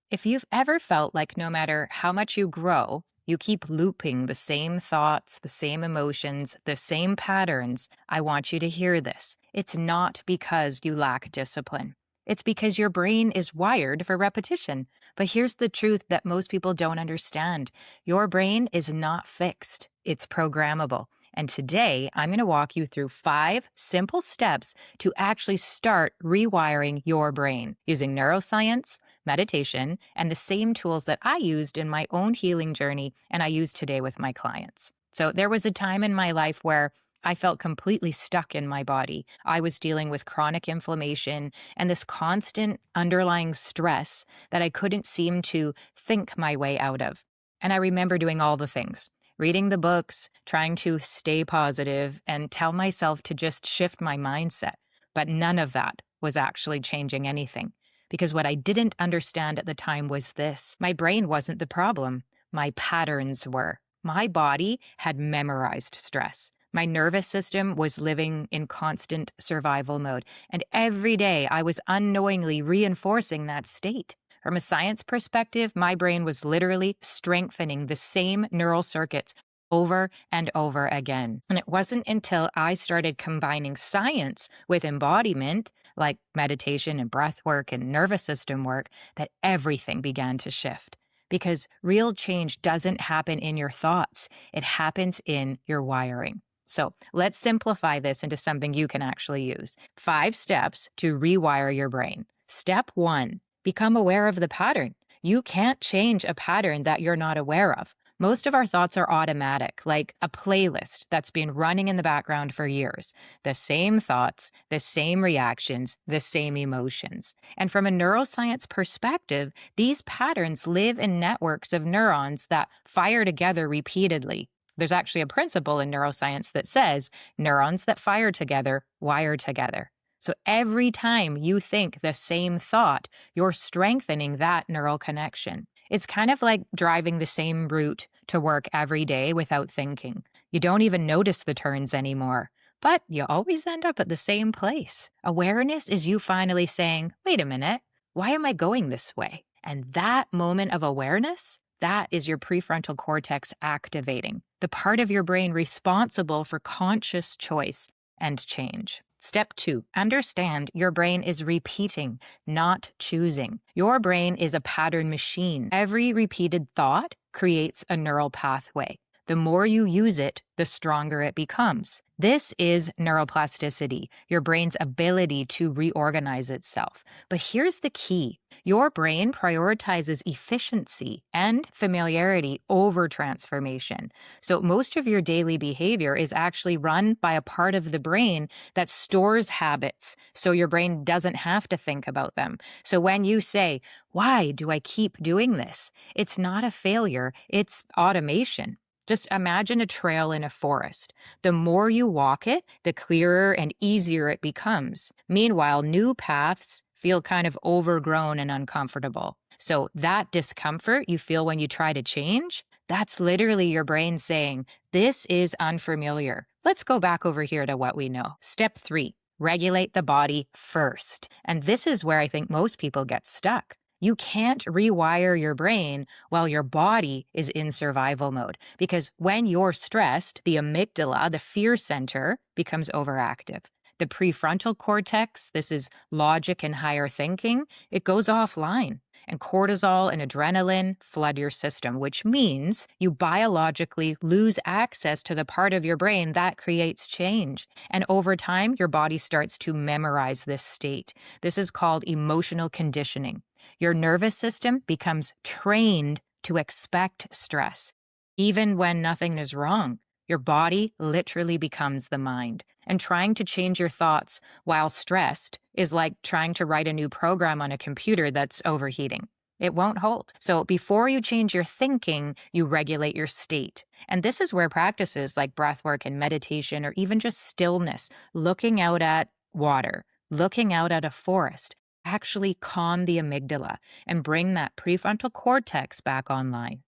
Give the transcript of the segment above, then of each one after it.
If you've ever felt like no matter how much you grow, you keep looping the same thoughts, the same emotions, the same patterns, I want you to hear this. It's not because you lack discipline. It's because your brain is wired for repetition. But here's the truth that most people don't understand. Your brain is not fixed. It's programmable. And today, I'm going to walk you through 5 simple steps to actually start rewiring your brain using neuroscience, meditation, and the same tools that I used in my own healing journey and I use today with my clients. So there was a time in my life where I felt completely stuck in my body. I was dealing with chronic inflammation and this constant underlying stress that I couldn't seem to think my way out of. And I remember doing all the things, reading the books, trying to stay positive and tell myself to just shift my mindset. But none of that was actually changing anything. Because what I didn't understand at the time was this: my brain wasn't the problem, my patterns were. My body had memorized stress. My nervous system was living in constant survival mode. And every day I was unknowingly reinforcing that state. From a science perspective, my brain was literally strengthening the same neural circuits over and over again. And it wasn't until I started combining science with embodiment, like meditation and breath work and nervous system work, that everything began to shift. Because real change doesn't happen in your thoughts, it happens in your wiring. So let's simplify this into something you can actually use. 5 steps to rewire your brain. Step 1, become aware of the pattern. You can't change a pattern that you're not aware of. Most of our thoughts are automatic, like a playlist that's been running in the background for years. The same thoughts, the same reactions, the same emotions. And from a neuroscience perspective, these patterns live in networks of neurons that fire together repeatedly. There's actually a principle in neuroscience that says neurons that fire together wire together. So every time you think the same thought, you're strengthening that neural connection. It's kind of like driving the same route to work every day without thinking. You don't even notice the turns anymore, but you always end up at the same place. Awareness is you finally saying, wait a minute, why am I going this way? And that moment of awareness, that is your prefrontal cortex activating, the part of your brain responsible for conscious choice and change. Step 2, understand your brain is repeating, not choosing. Your brain is a pattern machine. Every repeated thought creates a neural pathway. The more you use it, the stronger it becomes. This is neuroplasticity, your brain's ability to reorganize itself. But here's the key. Your brain prioritizes efficiency and familiarity over transformation. So most of your daily behavior is actually run by a part of the brain that stores habits, so your brain doesn't have to think about them. So when you say, why do I keep doing this? It's not a failure, it's automation. Just imagine a trail in a forest. The more you walk it, the clearer and easier it becomes. Meanwhile, new paths feel kind of overgrown and uncomfortable. So that discomfort you feel when you try to change, that's literally your brain saying, this is unfamiliar. Let's go back over here to what we know. Step 3, regulate the body first. And this is where I think most people get stuck. You can't rewire your brain while your body is in survival mode, because when you're stressed, the amygdala, the fear center, becomes overactive. The prefrontal cortex, this is logic and higher thinking, it goes offline. And cortisol and adrenaline flood your system, which means you biologically lose access to the part of your brain that creates change. And over time, your body starts to memorize this state. This is called emotional conditioning. Your nervous system becomes trained to expect stress. Even when nothing is wrong, your body literally becomes the mind. And trying to change your thoughts while stressed is like trying to write a new program on a computer that's overheating. It won't hold. So before you change your thinking, you regulate your state. And this is where practices like breathwork and meditation, or even just stillness, looking out at water, looking out at a forest, actually calm the amygdala and bring that prefrontal cortex back online.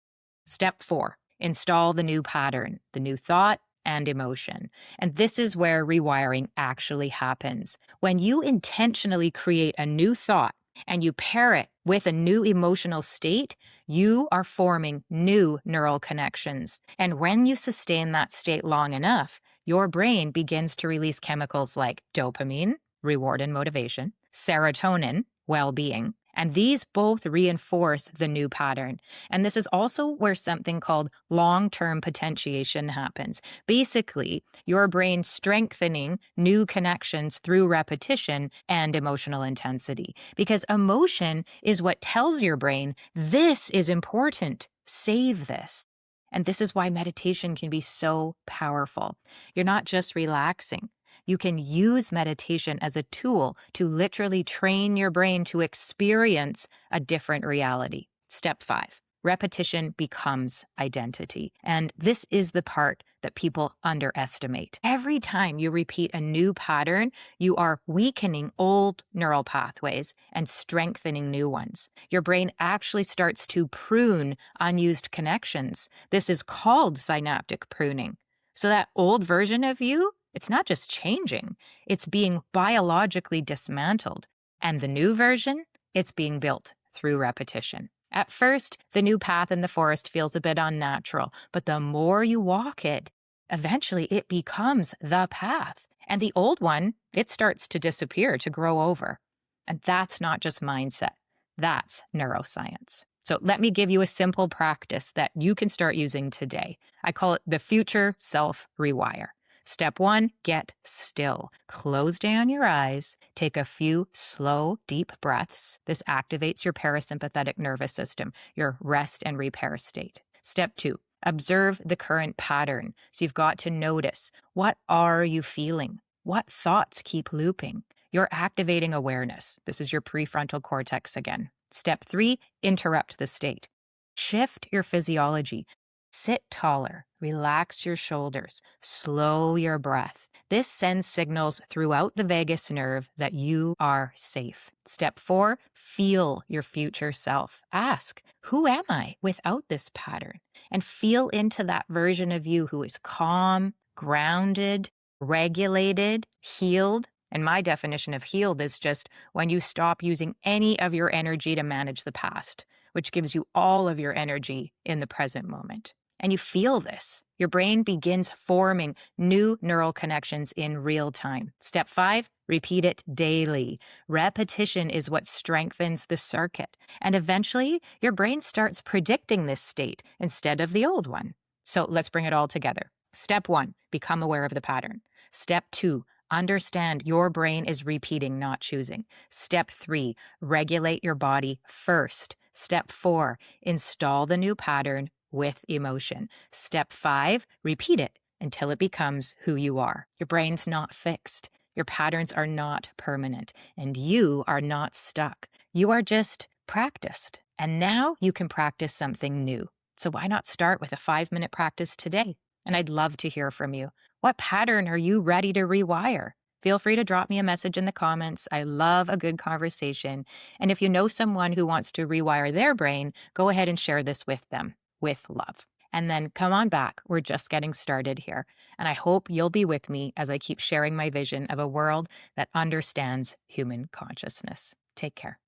Step 4, install the new pattern, the new thought and emotion. And this is where rewiring actually happens. When you intentionally create a new thought and you pair it with a new emotional state, you are forming new neural connections. And when you sustain that state long enough, your brain begins to release chemicals like dopamine, reward and motivation, serotonin, well being. And these both reinforce the new pattern. And this is also where something called long term potentiation happens. Basically, your brain strengthening new connections through repetition and emotional intensity. Because emotion is what tells your brain, this is important, save this. And this is why meditation can be so powerful. You're not just relaxing. You can use meditation as a tool to literally train your brain to experience a different reality. Step 5, repetition becomes identity. And this is the part that people underestimate. Every time you repeat a new pattern, you are weakening old neural pathways and strengthening new ones. Your brain actually starts to prune unused connections. This is called synaptic pruning. So that old version of you, it's not just changing, it's being biologically dismantled. And the new version, it's being built through repetition. At first, the new path in the forest feels a bit unnatural, but the more you walk it, eventually it becomes the path. And the old one, it starts to disappear, to grow over. And that's not just mindset, that's neuroscience. So let me give you a simple practice that you can start using today. I call it the Future Self Rewire. Step 1, get still. Close down your eyes. Take a few slow, deep breaths. This activates your parasympathetic nervous system, your rest and repair state. Step 2, observe the current pattern. So you've got to notice, what are you feeling? What thoughts keep looping? You're activating awareness. This is your prefrontal cortex again. Step 3, interrupt the state. Shift your physiology. Sit taller, relax your shoulders, slow your breath. This sends signals throughout the vagus nerve that you are safe. Step 4, feel your future self. Ask, who am I without this pattern? And feel into that version of you who is calm, grounded, regulated, healed. And my definition of healed is just when you stop using any of your energy to manage the past, which gives you all of your energy in the present moment. And you feel this. Your brain begins forming new neural connections in real time. Step 5, repeat it daily. Repetition is what strengthens the circuit. And eventually, your brain starts predicting this state instead of the old one. So let's bring it all together. Step 1, become aware of the pattern. Step 2, understand your brain is repeating, not choosing. Step 3, regulate your body first. Step 4, install the new pattern with emotion. Step 5, repeat it until it becomes who you are. Your brain's not fixed. Your patterns are not permanent, and you are not stuck. You are just practiced. And now you can practice something new. So why not start with a 5-minute practice today? And I'd love to hear from you. What pattern are you ready to rewire? Feel free to drop me a message in the comments. I love a good conversation. And if you know someone who wants to rewire their brain, go ahead and share this with them with love. And then come on back. We're just getting started here. And I hope you'll be with me as I keep sharing my vision of a world that understands human consciousness. Take care.